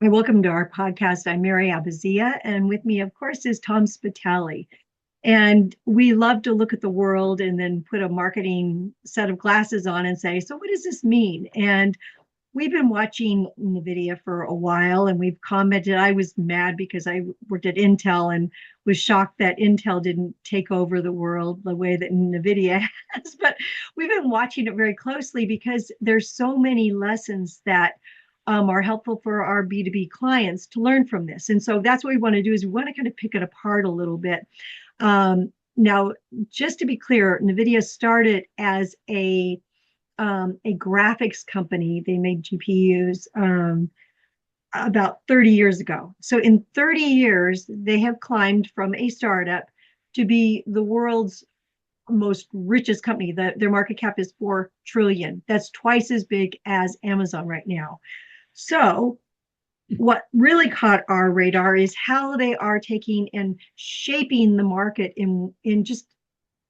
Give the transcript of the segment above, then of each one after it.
Hi, welcome to our podcast. I'm Mary Abazia, and with me, of course, is Tom Spitali. And we love to look at the world and then put a marketing set of glasses on and say, so what does this mean? And we've been watching Nvidia for a while, and we've commented. I was mad because I worked at Intel and was shocked that Intel didn't take over the world the way that Nvidia has. But we've been watching it very closely because there's so many lessons that are helpful for our B2B clients to learn from this. And so that's what we want to do is we want to kind of pick it apart a little bit. Now, just to be clear, Nvidia started as a graphics company. They made GPUs about 30 years ago. So in 30 years, they have climbed from a startup to be the world's most richest company. Their market cap is 4 trillion. That's twice as big as Amazon right now. So what really caught our radar is how they are taking and shaping the market in just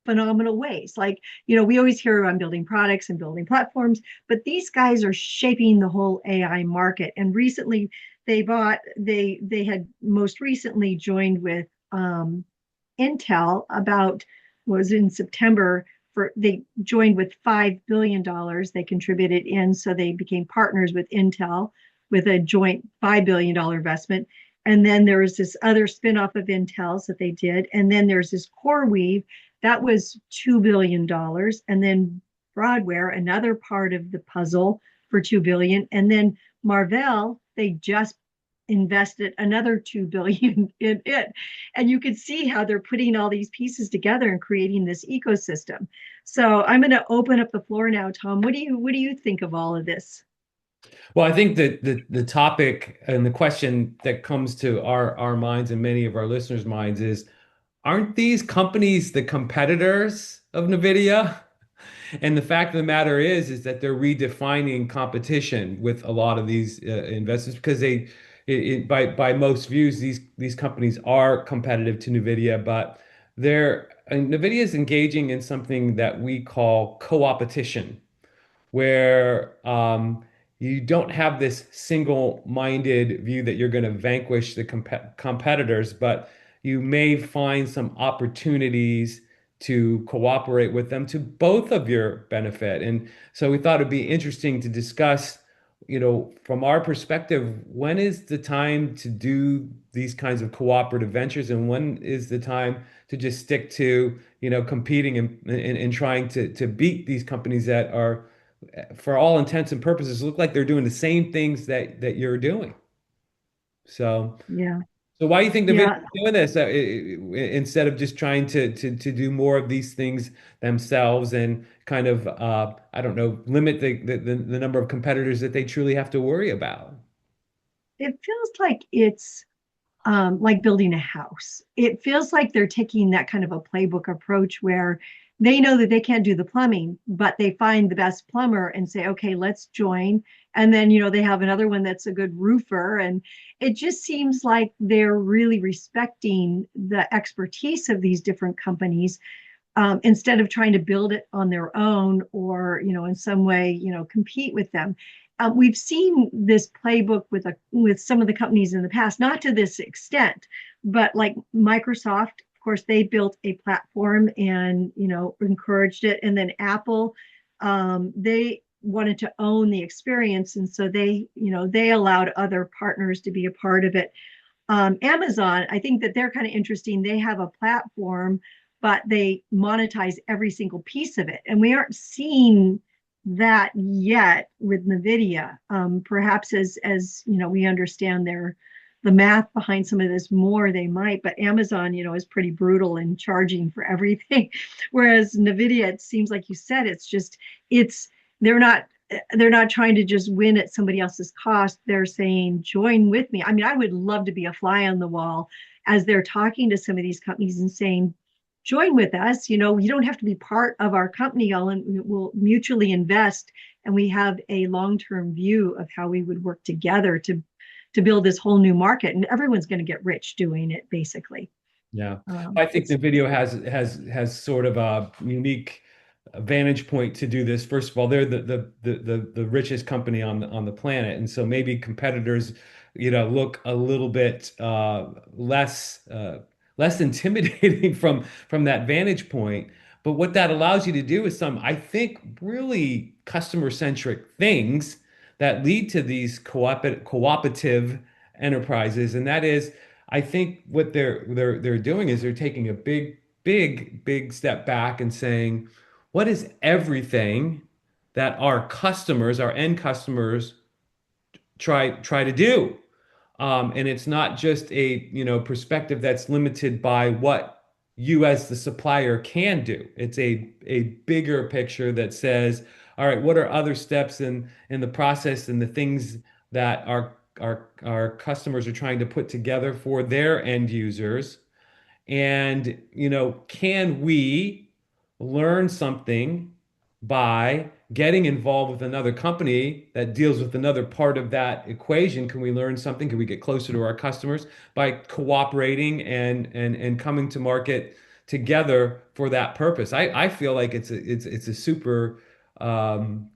phenomenal ways. Like, we always hear I'm building products and building platforms, but these guys are shaping the whole AI market. And recently they had most recently joined with Intel about was in September for they joined with $5 billion they contributed in, so they became partners with Intel with a joint $5 billion investment. And then there was this other spinoff of Intel's that they did. And then there's this CoreWeave that was $2 billion. And then Broadware, another part of the puzzle for 2 billion. And then Marvell, they just invested another 2 billion in it. And you could see how they're putting all these pieces together and creating this ecosystem. So I'm going to open up the floor now, Tom. What do you think of all of this? Well, I think that the topic and the question that comes to our minds and many of our listeners' minds is, aren't these companies the competitors of Nvidia? And the fact of the matter is that they're redefining competition with a lot of these investments because by most views, these companies are competitive to Nvidia, but Nvidia is engaging in something that we call co-opetition where you don't have this single-minded view that you're going to vanquish the competitors, but you may find some opportunities to cooperate with them to both of your benefit. And so we thought it'd be interesting to discuss, from our perspective, when is the time to do these kinds of cooperative ventures, and when is the time to just stick to, competing and trying to beat these companies that are for all intents and purposes, look like they're doing the same things that you're doing. So, Yeah. so why do you think the video Yeah. is doing this instead of just trying to do more of these things themselves and kind of I don't know, limit the number of competitors that they truly have to worry about? It feels like building a house. It feels like they're taking that kind of a playbook approach where they know that they can't do the plumbing, but they find the best plumber and say, okay, let's join. And then, they have another one that's a good roofer. And it just seems like they're really respecting the expertise of these different companies, instead of trying to build it on their own or in some way compete with them. We've seen this playbook with some of the companies in the past, not to this extent, but like Microsoft. Of course, they built a platform and encouraged it, and then Apple, they wanted to own the experience, and so they allowed other partners to be a part of it. Amazon, I think that they're kind of interesting. They have a platform, but they monetize every single piece of it. And we aren't seeing that yet with Nvidia. Perhaps as we understand the math behind some of this more, they might. But Amazon, is pretty brutal in charging for everything, whereas Nvidia, it seems like you said, it's they're not they're not trying to just win at somebody else's cost. They're saying, join with me. I mean, I would love to be a fly on the wall as they're talking to some of these companies and saying, join with us. You don't have to be part of our company. We'll mutually invest, and we have a long-term view of how we would work together to build this whole new market. And everyone's going to get rich doing it, basically. Yeah, I think It's the video has sort of a unique vantage point to do this. First of all, they're the richest company on the planet, and so maybe competitors, look a little bit less intimidating from that vantage point. But what that allows you to do is some, I think, really customer-centric things that lead to these cooperative enterprises. And that is, I think what they're doing is they're taking a big step back and saying, what is everything that our customers, our end customers, try to do? And it's not just a perspective that's limited by what you as the supplier can do. It's a bigger picture that says, all right, what are other steps in the process and the things that our customers are trying to put together for their end users? And, can we learn something by getting involved with another company that deals with another part of that equation? Can we learn something? Can we get closer to our customers by cooperating and coming to market together for that purpose? I feel like it's a super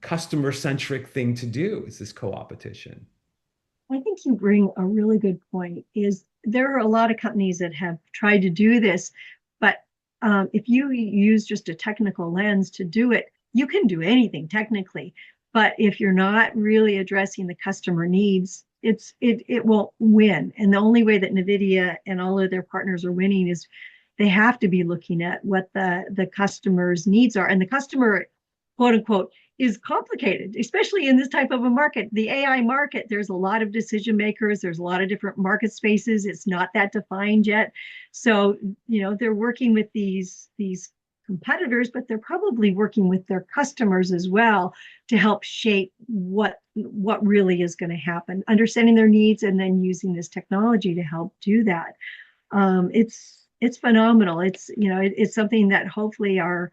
customer centric thing to do. Is this co-opetition? I think you bring a really good point. Is there are a lot of companies that have tried to do this, but if you use just a technical lens to do it, you can do anything technically. But if you're not really addressing the customer needs, it won't win. And the only way that Nvidia and all of their partners are winning is they have to be looking at what the customer's needs are, and the customer, quote unquote, is complicated, especially in this type of a market. The AI market, there's a lot of decision makers, there's a lot of different market spaces. It's not that defined yet. So, they're working with these competitors, but they're probably working with their customers as well to help shape what really is going to happen, understanding their needs and then using this technology to help do that. It's phenomenal. It's something that hopefully our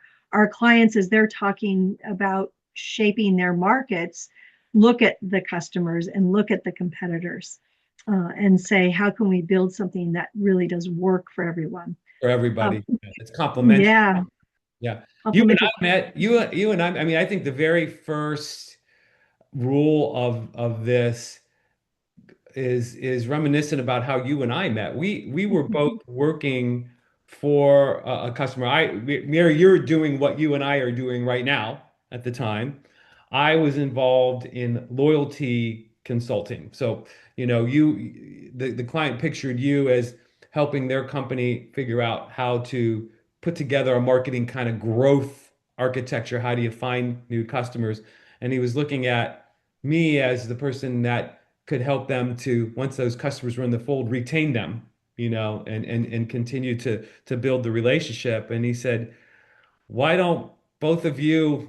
clients, as they're talking about shaping their markets, look at the customers and look at the competitors, and say, how can we build something that really does work for everyone? For Um, everybody. It's complementary. yeah, Yeah. You and complementary. I met, you and I mean, I think the very first rule of this is reminiscent about how you and I met. We were both working for a customer. Mary, you're doing what you and I are doing right now at the time. I was involved in loyalty consulting. So, the client pictured you as helping their company figure out how to put together a marketing kind of growth architecture. How do you find new customers? And he was looking at me as the person that could help them to, once those customers were in the fold, retain them, and continue to build the relationship. And he said, why don't both of you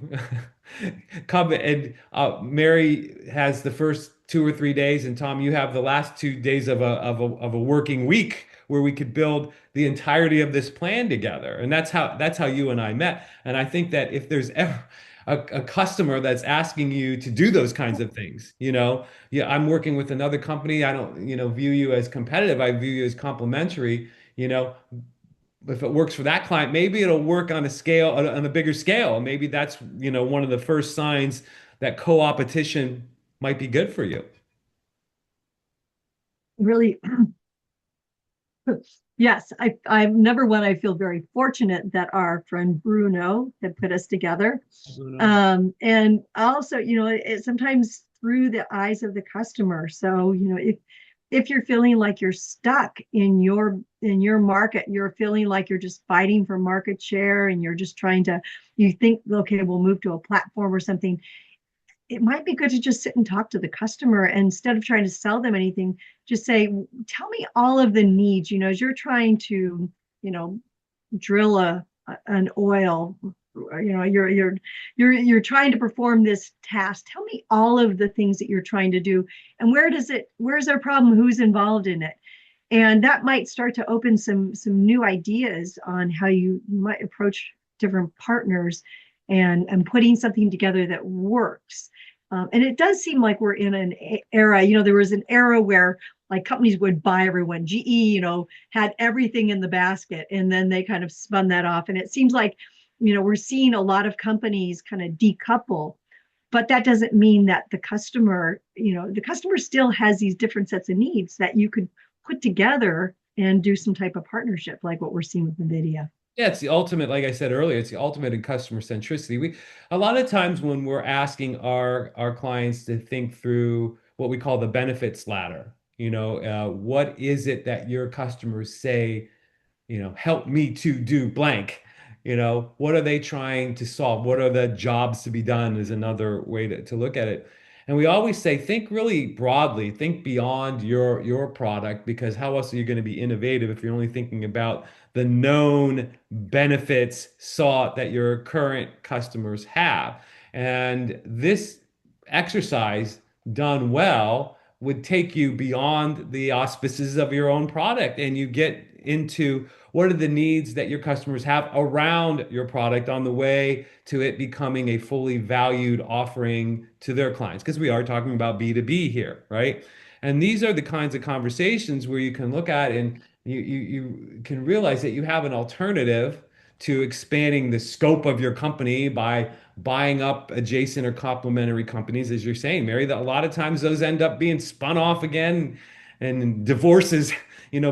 come, and Mary has the first 2 or 3 days, and Tom, you have the last 2 days of a working week where we could build the entirety of this plan together. And that's how you and I met. And I think that if there's ever a customer that's asking you to do those kinds of things, yeah, I'm working with another company. I don't, view you as competitive. I view you as complementary. If it works for that client, maybe it'll work on a bigger scale. Maybe that's, one of the first signs that co-opetition might be good for you. Really, yes. I'm number one. I feel very fortunate that our friend Bruno had put us together. And also, it sometimes through the eyes of the customer. So, if you're feeling like you're stuck in your market, you're feeling like you're just fighting for market share, and you're just you think, okay, we'll move to a platform or something. It might be good to just sit and talk to the customer, and instead of trying to sell them anything, just say, tell me all of the needs, as you're trying to, drill an oil, you're trying to perform this task. Tell me all of the things that you're trying to do, and where's their problem, who's involved in it. And that might start to open some new ideas on how you might approach different partners, and putting something together that works. And it does seem like we're in an era, there was an era where like companies would buy everyone. GE, had everything in the basket, and then they kind of spun that off. And it seems like we're seeing a lot of companies kind of decouple, but that doesn't mean that the customer still has these different sets of needs that you could put together and do some type of partnership like what we're seeing with Nvidia. Yeah, it's the ultimate, like I said earlier, it's the ultimate in customer centricity. We a lot of times when we're asking our clients to think through what we call the benefits ladder, what is it that your customers say, help me to do blank. What are they trying to solve? What are the jobs to be done is another way to look at it. And we always say, think really broadly, think beyond your product, because how else are you going to be innovative if you're only thinking about the known benefits sought that your current customers have? And this exercise done well would take you beyond the auspices of your own product, and you get into what are the needs that your customers have around your product on the way to it becoming a fully valued offering to their clients? Because we are talking about B2B here, right? And these are the kinds of conversations where you can look at and you can realize that you have an alternative to expanding the scope of your company by buying up adjacent or complementary companies, as you're saying, Mary, that a lot of times those end up being spun off again and divorces,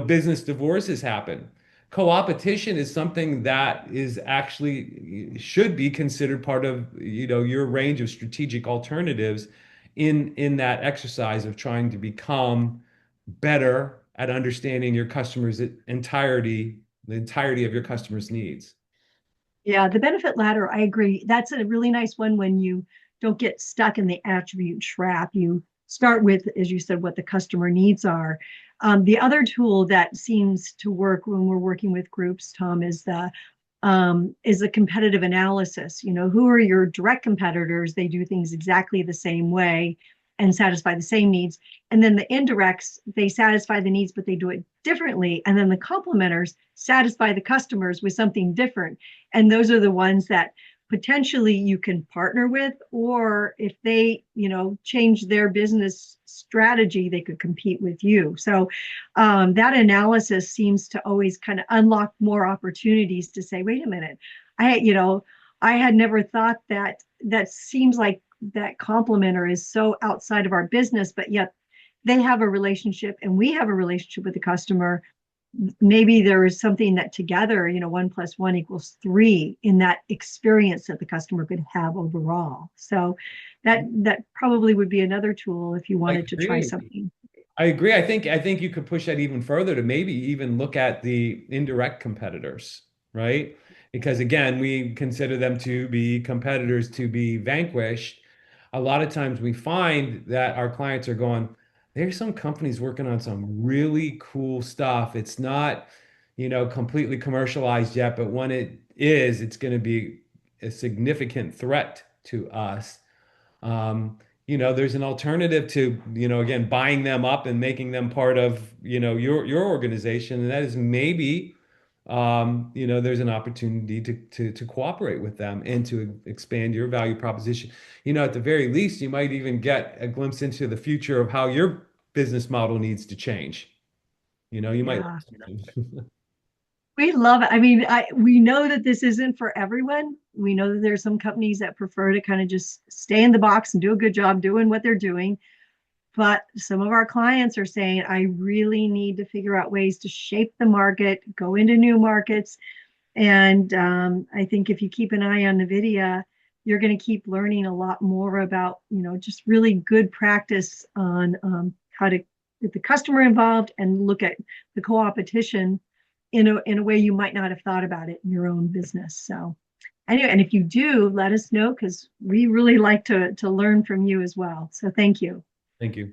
business divorces happen. Co-opetition is something that is actually should be considered part of, your range of strategic alternatives in that exercise of trying to become better at understanding your customers' entirety, the entirety of your customers' needs. Yeah, the benefit ladder, I agree. That's a really nice one when you don't get stuck in the attribute trap. You start with, as you said, what the customer needs are. The other tool that seems to work when we're working with groups, Tom, is the competitive analysis. Who are your direct competitors? They do things exactly the same way and satisfy the same needs. And then the indirects, they satisfy the needs, but they do it differently. And then the complementers satisfy the customers with something different. And those are the ones that potentially you can partner with, or if they, change their business strategy, they could compete with you. So that analysis seems to always kind of unlock more opportunities to say, wait a minute, I had never thought that. That seems like that complementer is so outside of our business, but yet they have a relationship and we have a relationship with the customer. Maybe there is something that together, 1 + 1 = 3 in that experience that the customer could have overall. So that probably would be another tool if you I wanted to try agree. something. I agree. I think you could push that even further to maybe even look at the indirect competitors, right? Because again, we consider them to be competitors to be vanquished. A lot of times we find that our clients are going, there's some companies working on some really cool stuff. It's not, completely commercialized yet, but when it is, it's going to be a significant threat to us. There's an alternative to, again, buying them up and making them part of, your organization. And that is maybe, there's an opportunity to cooperate with them and to expand your value proposition. At the very least, you might even get a glimpse into the future of how your business model needs to change. You might. Yeah. We love it. I mean, we know that this isn't for everyone. We know that there's some companies that prefer to kind of just stay in the box and do a good job doing what they're doing. But some of our clients are saying, I really need to figure out ways to shape the market, go into new markets. And I think if you keep an eye on NVIDIA, you're going to keep learning a lot more about, just really good practice on how to get the customer involved and look at the co-opetition in a way you might not have thought about it in your own business. So anyway, and if you do, let us know because we really like to learn from you as well. So thank you. Thank you.